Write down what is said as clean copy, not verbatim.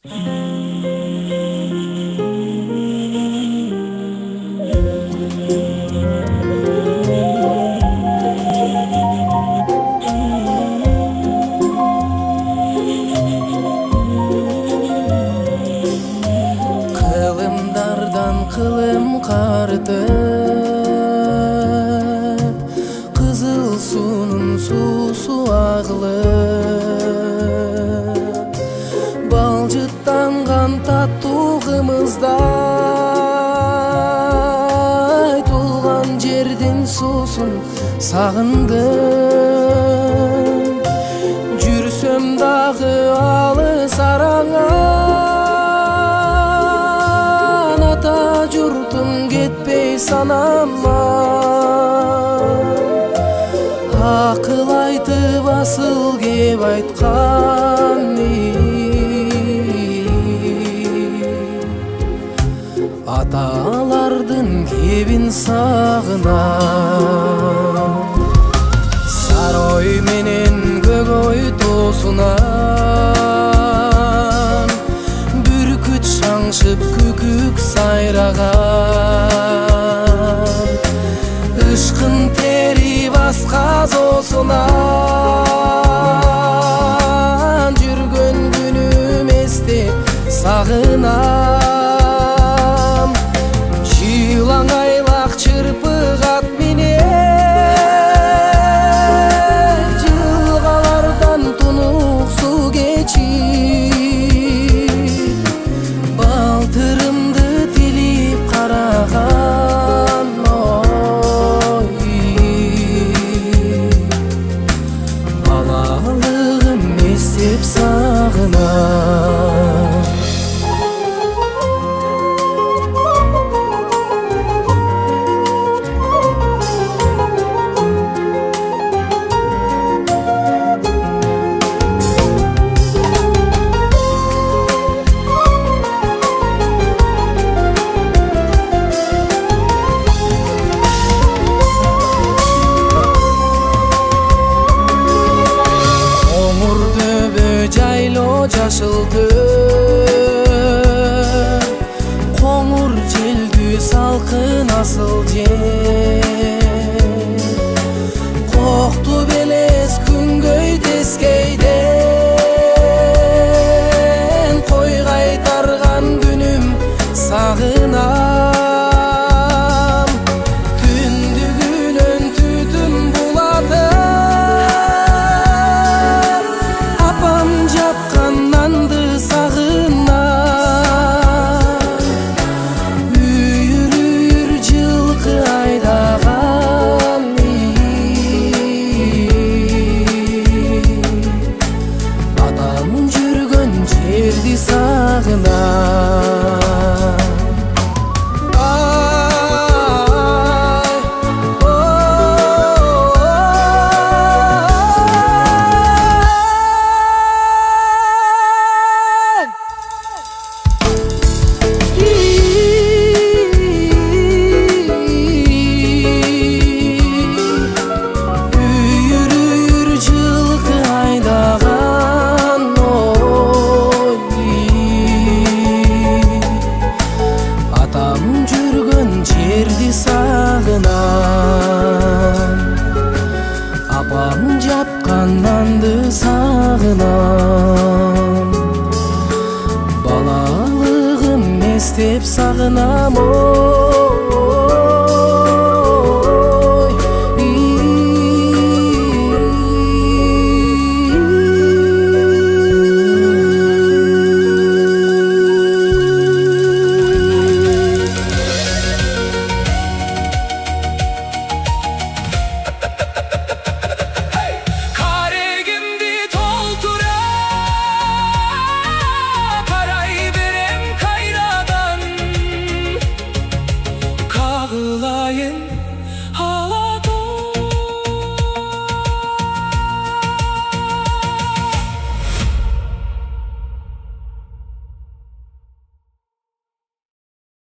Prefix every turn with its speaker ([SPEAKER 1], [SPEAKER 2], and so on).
[SPEAKER 1] Kılımdardan kılım kartıp, kızıl sunun susu ağlıp, balcıttangan tattug'imizday tulgan jerdin susun sagındım. Jursöm dagı alыс araňan, ata jurtum ketpey sanaman. Akıl aytıp asıl kep aytkan atalardın kebin sagınam. Saroy menen kögoy tosunan, bürküt şaڭşıp kükük sayragan. Işkın teri baska zosunan, jürgön günüm esте sagınam. Жыйлаң айлак чырпык ат менен, жылгалардан тунук су кечип, балтырымды тилип караган. Ой, балалыгым эстеп сагынам. Жашылтып, коңур желдүү салкын асыл жер, кокту белес күнгөй тескейден, кой кайтарган күнүм сагынам. Түндүгүнөн түтүн булатып, апам жапкан нанды сагынам. Үйүр үйүр жылкы айдаган, атам жүргөн жерди сагынам. Апам жапкан нанды сагынам. Балалыгым эстеп сагынам.